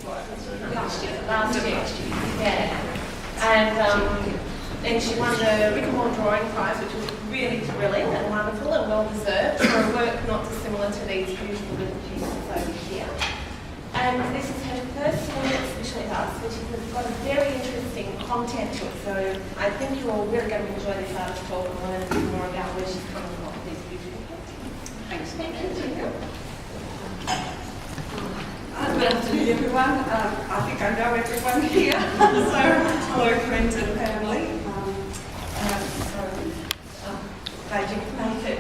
Last year. Yeah. And she won the Rickamore Drawing Prize, which was really thrilling and wonderful and well deserved for a work not dissimilar to these beautiful little pieces over here. And this is her first one exhibition with us, which has got a very interesting content to it. So I think you're all really going to enjoy this artist talk and learn a bit more about where she's coming from with these beautiful paintings. Thanks. Thank you. Good afternoon, everyone. I think I know everyone here. So, hello, friends and family. Glad you could make it.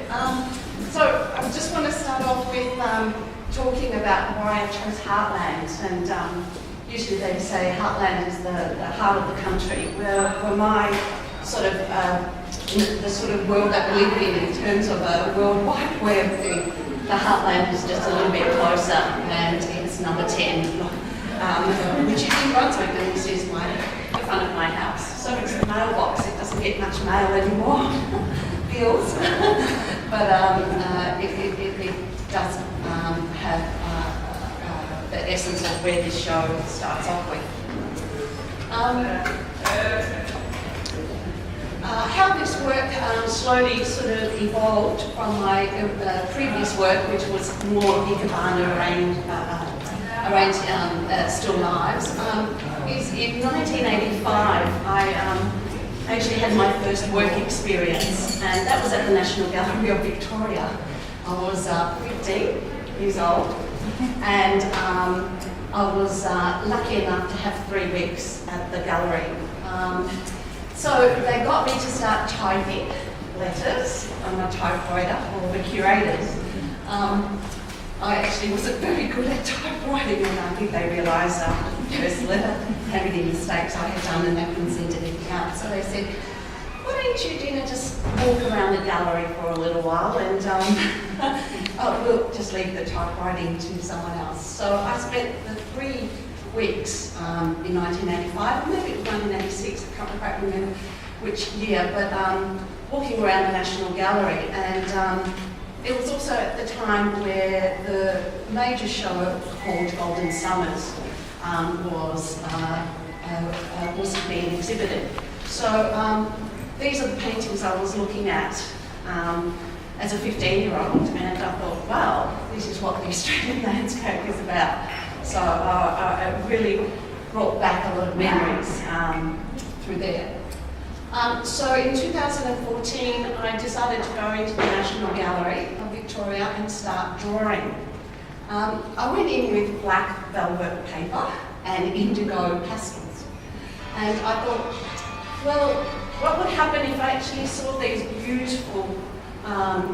So, I just want to start off with talking about why I chose Heartland. And usually they say Heartland is the heart of the country. Where my sort of, the sort of world that we live in terms of a World Wide Web thing, the Heartland is just a little bit closer, and it's number 10, which is in Brunswick, and this is the front of my house. So it's the mailbox. It doesn't get much mail anymore, feels, but it does have the essence of where this show starts off with. How this work slowly sort of evolved from my previous work, which was more Ikebana arranged still lives, is in 1985 I actually had my first work experience, and that was at the National Gallery of Victoria. I was 15 years old, and I was lucky enough to have 3 weeks at the gallery. So they got me to start typing letters on my typewriter, or the curators. I actually wasn't very good at typewriting, and I think they realised after the first letter how many mistakes I had done, and they couldn't seem to anything out. So they said, why don't you, Gina, just walk around the gallery for a little while, and we'll just leave the typewriting to someone else. So I spent the 3 weeks in 1985, maybe it was 1986, I can't quite remember which year, but walking around the National Gallery, and it was also at the time where the major show called Golden Summers was being exhibited. So these are the paintings I was looking at as a 15-year-old, and I thought, wow, this is what the Australian landscape is about. So it really brought back a lot of memories through there. So in 2014, I decided to go into the National Gallery of Victoria and start drawing. I went in with black velvet paper and indigo pastels. And I thought, well, what would happen if I actually saw these beautiful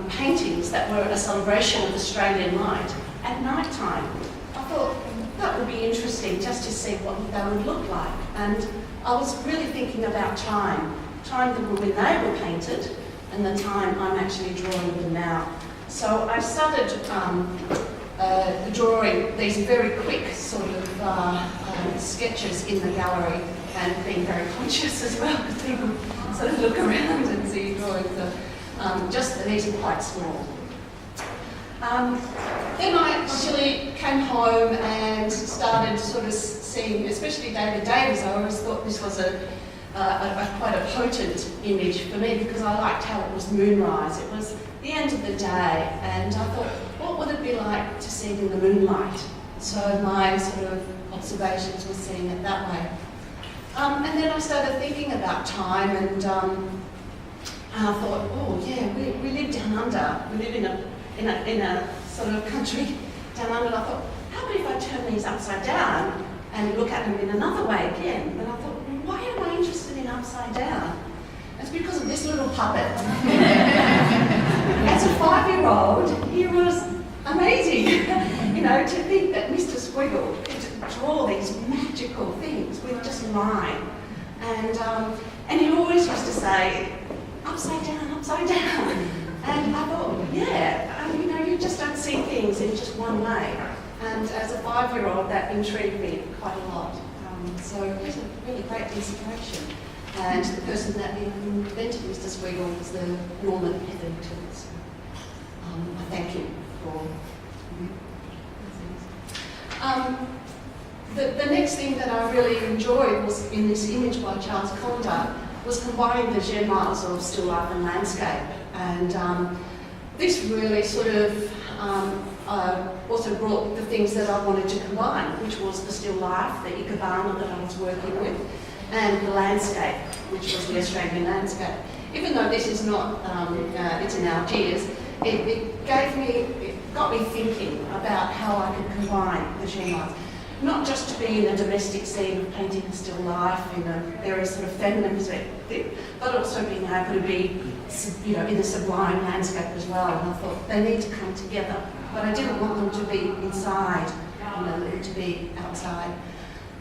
paintings that were a celebration of Australian light at night time? I thought, that would be interesting just to see what they would look like. And I was really thinking about time when they were painted and the time I'm actually drawing them now. So I started drawing these very quick sort of sketches in the gallery, and being very conscious as well, because people sort of look around and see drawings. Just that these are quite small. Then I actually came home and started sort of seeing, especially Davies. I always thought this was quite a potent image for me, because I liked how it was moonrise. It was the end of the day, and I thought, what would it be like to see it in the moonlight? So my sort of observations were seeing it that way. And then I started thinking about time, and I thought, oh yeah, we live down under. We live in a sort of country down under. I thought, how about if I turn these upside down and look at them in another way again? And I thought, why am I interested in upside down? It's because of this little puppet. As a 5-year-old, he was amazing. To think that Mr. Squiggle could draw these magical things with just line. And he always used to say, upside down, upside down. And I thought, yeah, you just don't see things in just one way. And as a 5-year-old, that intrigued me quite a lot. So it was a really great inspiration. And the person that invented Mr. Squiggle was the Norman Hetherington. So I thank him for The next thing that I really enjoyed was in this image by Charles Conda was combining the genres of still life and landscape. And this really sort of also brought the things that I wanted to combine, which was the still life, the Ikebana that I was working with, and the landscape, which was the Australian landscape. Even though this is not, it's in Algiers, it got me thinking about how I could combine the genres. Not just to be in a domestic scene of painting a still life in a very sort of feminine perspective, but also being able to be, you know, in a sublime landscape as well. And I thought they need to come together, but I didn't want them to be inside, you know, them to be outside.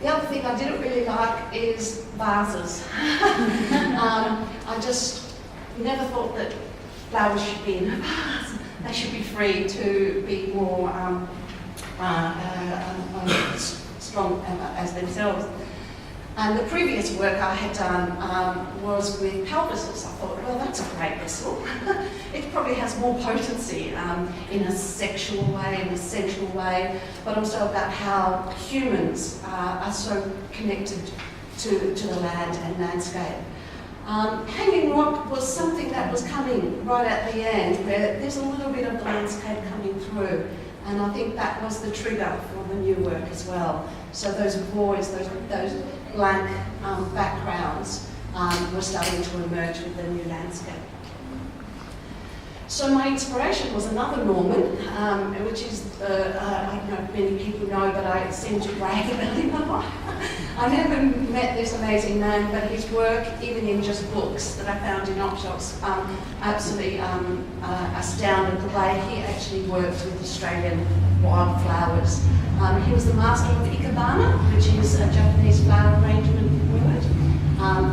The other thing I didn't really like is vases. I just never thought that flowers should be in a vase. They should be free to be more strong as themselves. And the previous work I had done was with pelvises. I thought, well, that's a great vessel. It probably has more potency in a sexual way, in a sensual way, but also about how humans are so connected to the land and landscape. Hanging Rock was something that was coming right at the end, where there's a little bit of the landscape coming through. And I think that was the trigger for the new work as well. So those voids, those blank backgrounds were starting to emerge with the new landscape. So my inspiration was another Norman, which is, I don't know if many people know, but I seem to brag about him a lot. I never met this amazing man, but his work, even in just books that I found in op shops, absolutely astounded the way he actually worked with Australian wildflowers. He was the master of Ikebana, which is a Japanese flower arrangement word,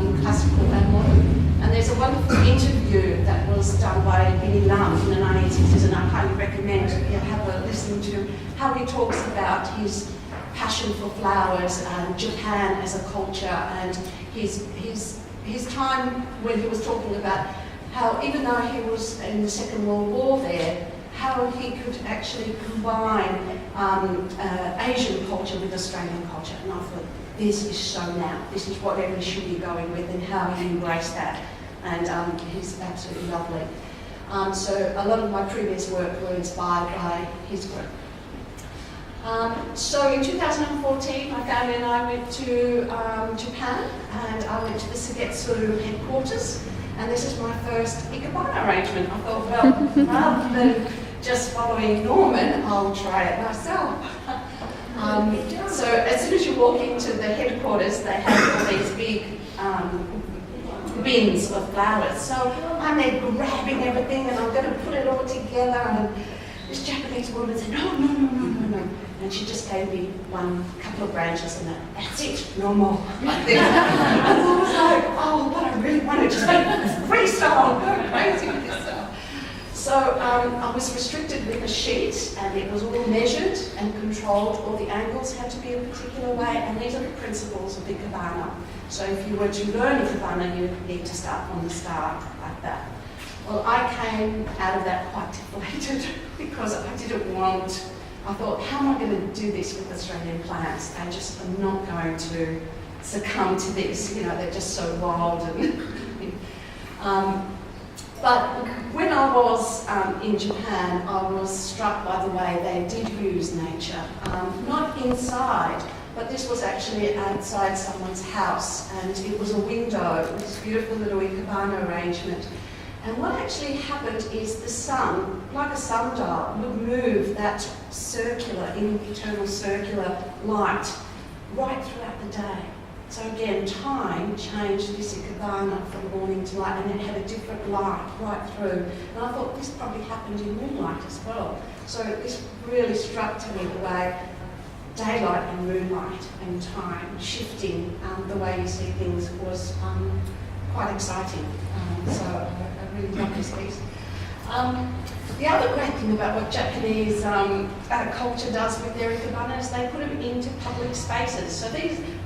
in classical and modern. And there's a wonderful interview that was done by Billy Lam in the 1960s, and I highly recommend you have a listen to how he talks about his passion for flowers and Japan as a culture, and his time when he was talking about how, even though he was in the Second World War there, how he could actually combine Asian culture with Australian culture. And I thought, this is so now. This is what everyone should be going with, and how he embraced that. And he's absolutely lovely. So a lot of my previous work were inspired by his work. So in 2014, my family and I went to Japan, and I went to the Sugetsu headquarters. And this is my first Ikebana arrangement. I thought, well, rather than just following Norman, I'll try it myself. So as soon as you walk into the headquarters, they have all these big bins of flowers. So I'm there grabbing everything, and I'm going to put it all together. And this Japanese woman said, no. And she just gave me a couple of branches, and that's it, no more. Like this. And I was like, oh, but I really wanted to freestyle, go crazy with this stuff. So I was restricted with a sheet, and it was all measured and controlled. All the angles had to be a particular way, and these are the principles of Ikebana. So if you were to learn Ikebana, you need to start from the start like that. Well, I came out of that quite deflated because I didn't want. I thought, how am I going to do this with Australian plants? They just are not going to succumb to this. You know, they're just so wild. But when I was in Japan, I was struck by the way they did use nature. Not inside, but this was actually outside someone's house, and it was a window with this beautiful little Ikebana arrangement. And what actually happened is the sun, like a sundial, would move that circular, eternal circular light right throughout the day. So again, time changed this Ikebana from morning to night, and it had a different light right through. And I thought this probably happened in moonlight as well. So this really struck to me the way daylight and moonlight and time shifting the way you see things was quite exciting. So I really love this piece. The other great thing about what Japanese culture does with their Ikebana is they put them into public spaces. So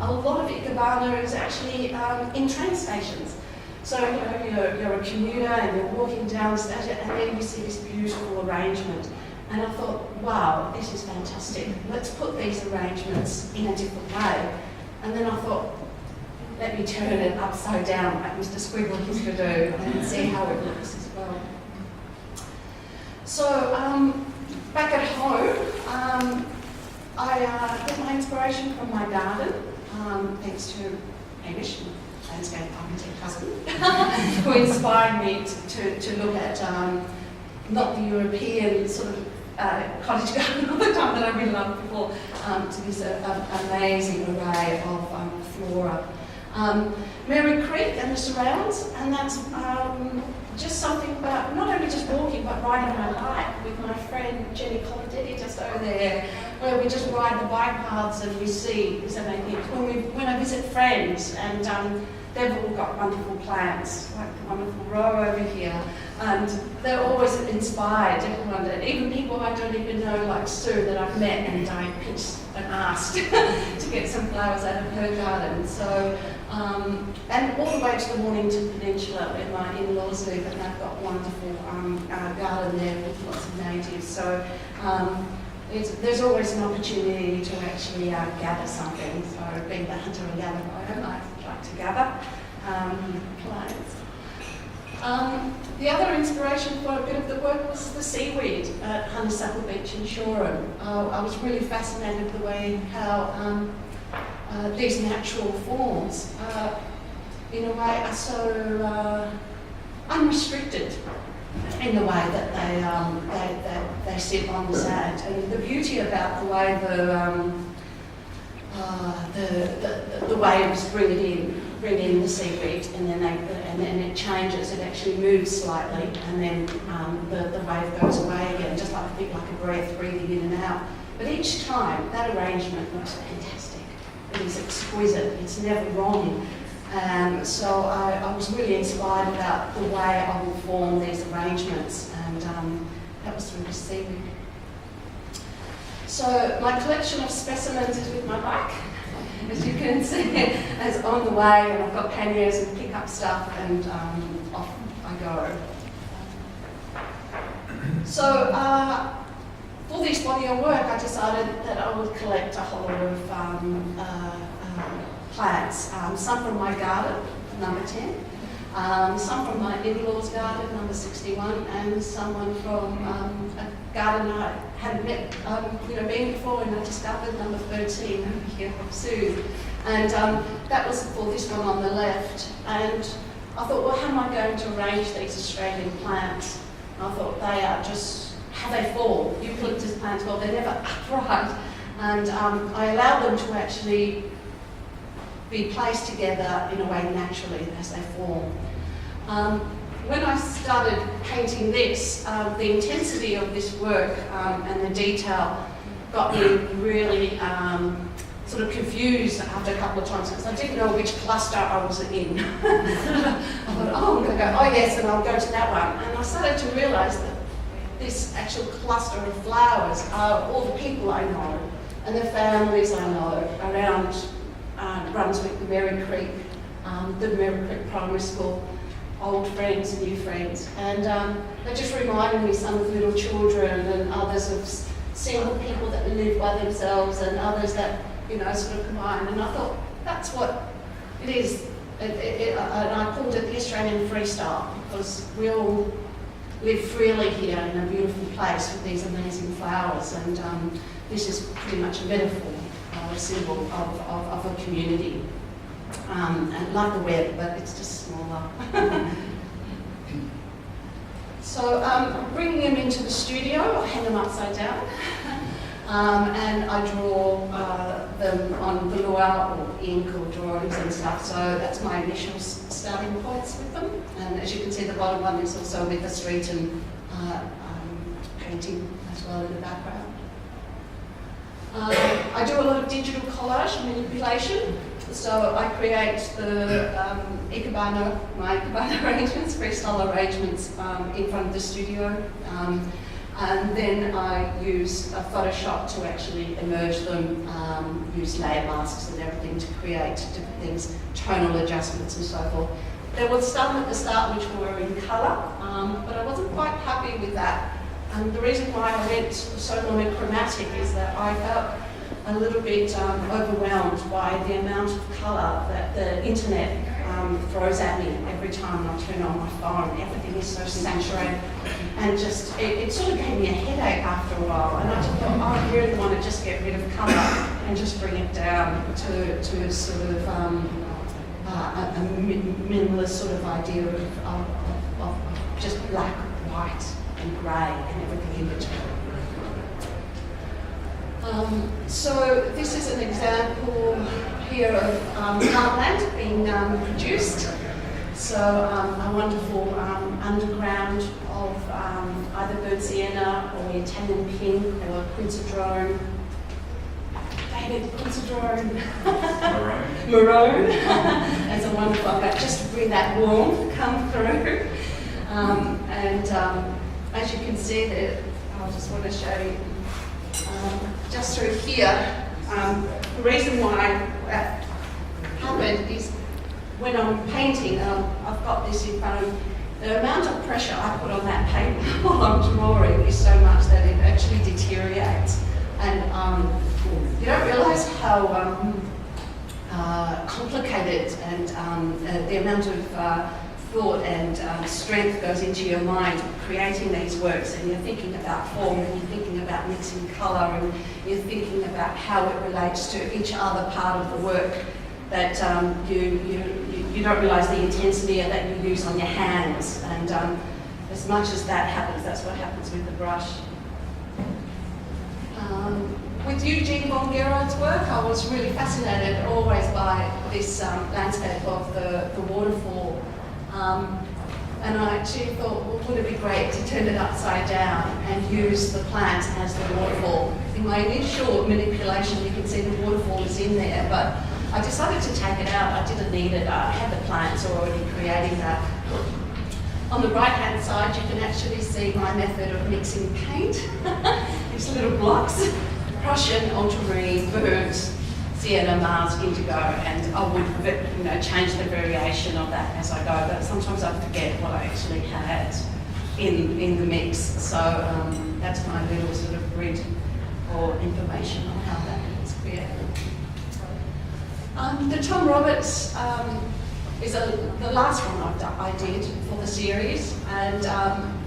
a lot of Ikebana is actually in train stations. So you're a commuter and you're walking down the station, and then you see this beautiful arrangement. And I thought, wow, this is fantastic. Let's put these arrangements in a different way. And then I thought, let me turn it upside down like Mr. Squiggle used to do and see how it looks as well. So back at home, I get my inspiration from my garden, thanks to Hamish, my landscape architect husband, who inspired me to look at not the European sort of cottage garden all the time that I really loved before, to this amazing array of flora. Mary Creek and the surrounds, and that's just something about not only just walking but riding my bike with my friend Gina Kalabishis just over there, where we just ride the bike paths and we see these amazing things. When I visit friends, and they've all got wonderful plants, like the wonderful row over here, and they're always inspired, everyone, and even people I don't even know, like Sue, that I've met and I pinched and asked to get some flowers out of her garden. So, and all the way to the Mornington Peninsula where my in-laws live, and they've got wonderful garden there with lots of natives. So there's always an opportunity to actually gather something. So being the hunter and gatherer, I like to gather plants. The other inspiration for a bit of the work was the seaweed at Honeysuckle Beach in Shoreham. I was really fascinated with the way how these natural forms, in a way, are so unrestricted in the way that they sit on the sand. And the beauty about the way the waves bring in the seaweed, and then it changes. It actually moves slightly, and then the wave goes away again, just like a breath breathing in and out. But each time, that arrangement looks fantastic. It is exquisite. It's never wrong. So I was really inspired about the way I will form these arrangements, and that was through the seaweed. So my collection of specimens is with my bike, as you can see, as on the way, and I've got panniers and pick up stuff, and off I go. So for this body of work, I decided that I would collect a whole lot of plants, some from my garden, number 10, some from my in-laws garden, number 61, and someone from a garden I hadn't met, been before, and I discovered number 13 over here from Sue. And that was for this one on the left. And I thought, well, how am I going to arrange these Australian plants? And I thought, they are just how they fall. Eucalyptus plants, well, they're never upright. And I allowed them to actually be placed together in a way naturally as they form. When I started painting this, the intensity of this work and the detail got me really sort of confused after a couple of times, because I didn't know which cluster I was in. I thought, oh, I'm going to go, oh yes, and I'll go to that one. And I started to realise that this actual cluster of flowers are all the people I know and the families I know around Brunswick, the Mary Creek, the Mary Creek Primary School, old friends and new friends. And they just reminded me, some of little children and others of single people that live by themselves and others that, sort of combine. And I thought, that's what it is. And I called it the Australian freestyle, because we all live freely here in a beautiful place with these amazing flowers. And this is pretty much a metaphor, a symbol of a community. And like the web, but it's just smaller. So bringing them into the studio, I hang them upside down, and I draw them on velour or ink or drawings and stuff. So that's my initial starting points with them. And as you can see, the bottom one is also with the street and painting as well in the background. I do a lot of digital collage manipulation. So I create the my Ikebana arrangements, freestyle arrangements in front of the studio. And then I use Photoshop to actually emerge them, use layer masks and everything to create different things, tonal adjustments and so forth. There was some at the start which were in colour, but I wasn't quite happy with that. And the reason why I went so monochromatic is that I felt a little bit overwhelmed by the amount of colour that the internet throws at me every time I turn on my phone. Everything is so saturated, and just it sort of gave me a headache after a while. And I just thought, I really want to just get rid of colour and just bring it down to sort of a minimalist sort of idea of just black, white, and grey, and everything in between. So this is an example here of Heartland being produced. So a wonderful underground of either burnt sienna or Italian pink or quinceadrone. David, quinceadrone. Maroon. That's a wonderful, but just to bring that warmth come through. As you can see there, I just want to show you. Just through here, the reason why that happened is when I'm painting, I've got this in front of me, the amount of pressure I put on that paper while I'm drawing is so much that it actually deteriorates. And you don't realise how complicated and the amount of thought and strength goes into your mind creating these works, and you're thinking about form, and you're thinking about mixing colour, and you're thinking about how it relates to each other part of the work, that you don't realise the intensity that you use on your hands. And as much as that happens, that's what happens with the brush. With Eugene von Guérard's work, I was really fascinated always by this landscape of the waterfall. And I actually thought, well, would it be great to turn it upside down and use the plant as the waterfall? In my initial manipulation, you can see the waterfall is in there, but I decided to take it out. I didn't need it. I had the plants already creating that. On the right-hand side, you can actually see my method of mixing paint. These little blocks, Prussian, ultramarine, burnt, sienna, Mars, indigo, and I would change the variation of that as I go, but sometimes I forget what I actually had in the mix. So that's my little sort of grid or information on how that is created. The Tom Roberts is the last one I did for the series, and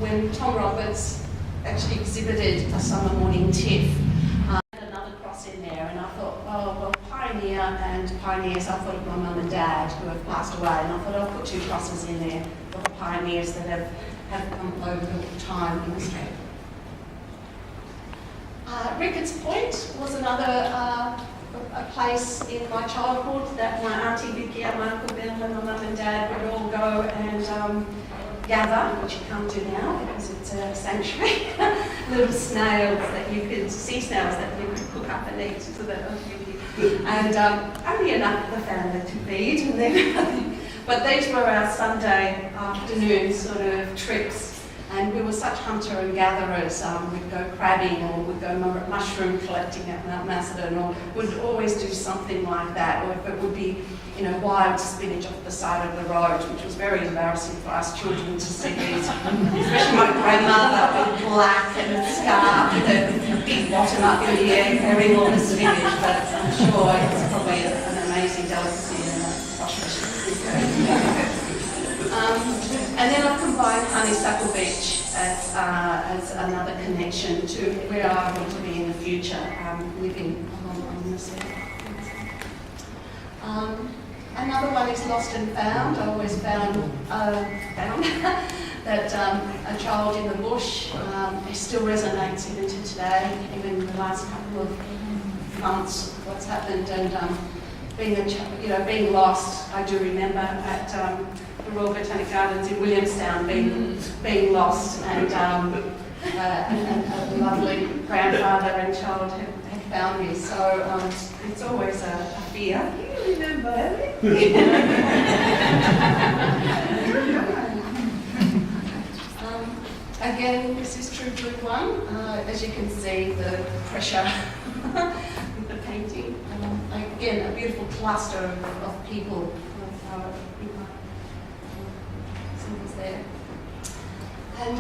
when Tom Roberts actually exhibited a summer morning TIFF, another cross in there, and I thought, oh, well, pioneer and pioneers, I thought of my mum and dad who have passed away, and I thought I'll put 2 crosses in there for the pioneers that have come over time in Australia. Ricketts Point was another a place in my childhood that my auntie Vicky and my uncle Ben and my mum and dad would all go and gather, which you can't do now because it's a sanctuary. Little snails that you could, sea snails that you could cook up and eat, so that was really, and only enough for the family to feed, and then but these were our Sunday afternoon sort of trips. And we were such hunter and gatherers. We'd go crabbing, or we'd go mushroom collecting at Mount Macedon, or we'd always do something like that. Or if it would be, wild spinach off the side of the road, which was very embarrassing for us children to see these. Especially my grandmother with black and a scarf with a big bottom up in the air carrying all the spinach. But I'm sure it's probably an amazing delicacy and a and then I've combined Honeysuckle Beach as another connection to where I want to be in the future, living on this area. Another one is Lost and Found. I always found that a child in the bush, it still resonates even to today, even in the last couple of months, what's happened, and being lost. I do remember at the Royal Botanic Gardens in Williamstown being lost, and a lovely grandfather and child had found me. So it's always a fear. You remember? Again, this is True Blue 1. As you can see, the pressure with the painting. Again, a beautiful cluster of people. There. And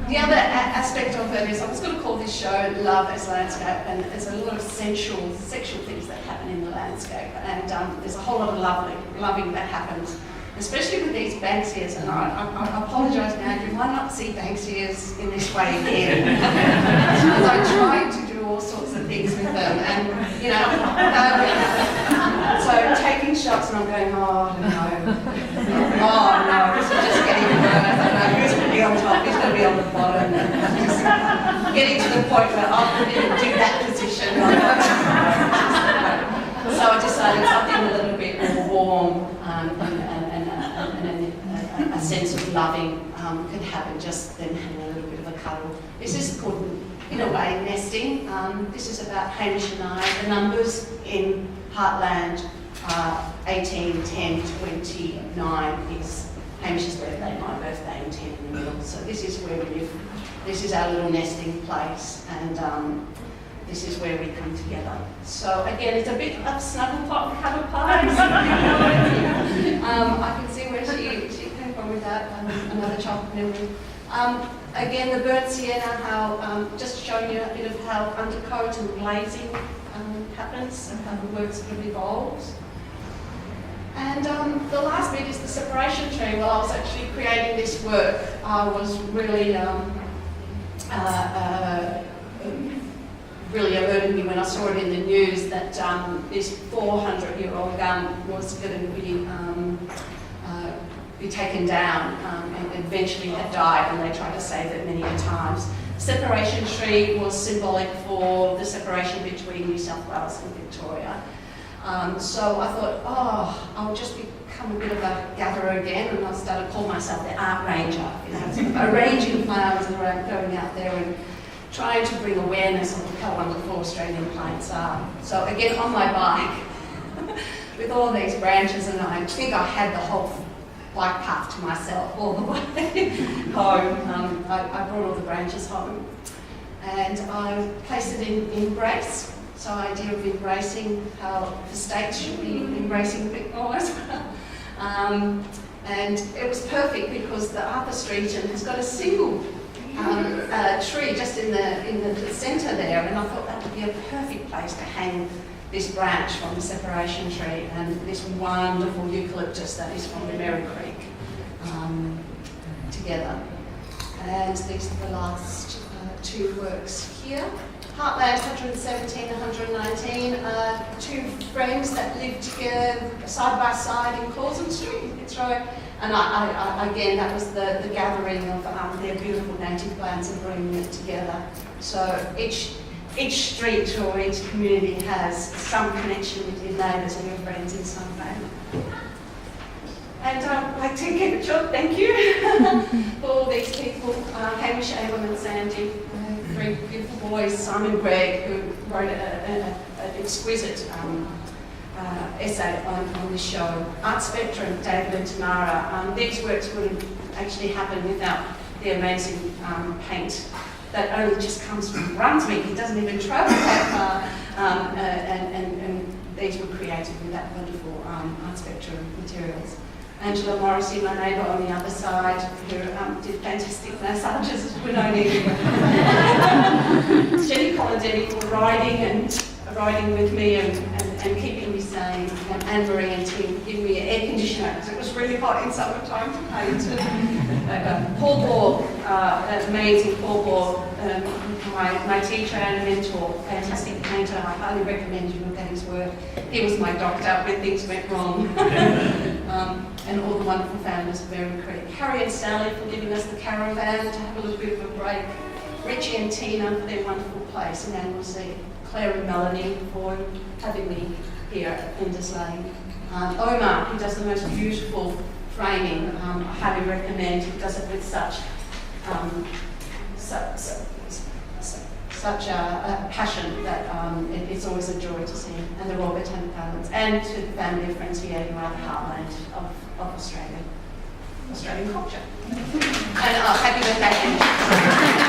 The other aspect of it is I was going to call this show Love as Landscape, and there's a lot of sexual things that happen in the landscape, and there's a whole lot of loving that happens, especially with these Banksias, and I apologise now, you might not see Banksias in this way again. I'm trying to do all sorts of things with them, and you know, so taking shots and I'm going, oh no, this is just getting worse. I don't know who's going to be on top, who's going to be on the bottom, and just getting to the point where I couldn't do that position. So I decided something a little bit more warm and a sense of loving could happen just then having a little bit of a cuddle. This is called, in a way, nesting. This is about Hamish and I. The numbers in Heartland 18, 10, 29 is Hamish's birthday, my birthday, and 10 in the middle. So this is where we live. This is our little nesting place, and this is where we come together. So again, it's a bit of snuggle pot and cuddle pie. I can see where she came from with that, another chocolate memory. Again, the burnt sienna, how just showing you a bit of how undercoat and glazing happens and how the work sort of evolves. And the last bit is the separation tree. While I was actually creating this work, I was really really alerted me when I saw it in the news that this 400-year-old gum was going to be taken down and eventually had died, and they tried to save it many times. Separation tree was symbolic for the separation between New South Wales and Victoria. So I thought, oh, I'll just become a bit of a gatherer again, and I started to call myself the art ranger, you know, sort of arranging flowers around, going out there and trying to bring awareness of how wonderful Australian plants are. So again, on my bike, with all these branches, and I think I had the whole bike path to myself all the way home. I brought all the branches home, and I placed it in embrace. So idea of embracing how the states should be embracing Victoria as well. And it was perfect because the Arthur region has got a single tree just in the centre there, and I thought that would be a perfect place to hang this branch from the separation tree and this wonderful eucalyptus that is from the Merry Creek together. And these are the last two works here. Heartland 117, 119, two friends that lived together side by side in Clausen Street, Fitzroy. And again, that was the gathering of their beautiful native plants and bringing it together. So each street or each community has some connection with your neighbours and your friends in some way. And I'd like to keep it short, thank you, for all these people, Hamish, Abel and Sandy, three beautiful boys, Simon Gregg, who wrote an exquisite essay on the show, Art Spectrum, David and Tamara. These works wouldn't actually happen without the amazing paint that only just comes from Brunswick. It doesn't even travel that far, and these were created with that wonderful Art Spectrum materials. Angela Morrissey, my neighbour on the other side, who did fantastic massages when I needed them. Jenny Colin were riding with me and keeping me sane, and Anne-Marie and Tim giving me an air conditioner because it was really hot in summertime to paint. Paul Borg, amazing Paul Borg, my teacher and mentor, fantastic painter. I highly recommend you look at his work. He was my doctor when things went wrong. And all the wonderful families of Merry Creek. Harry and Sally for giving us the caravan to have a little bit of a break. Richie and Tina for their wonderful place in Anglesey. Claire and Melanie for having me here at Flinders Lane. Omar, who does the most beautiful framing, I highly recommend. He does it with such a passion that it's always a joy to see. And the Royal Botanic Gardens, and to the family of friends here who are the heartland of Australia, Australian culture. And happy birthday, Angie.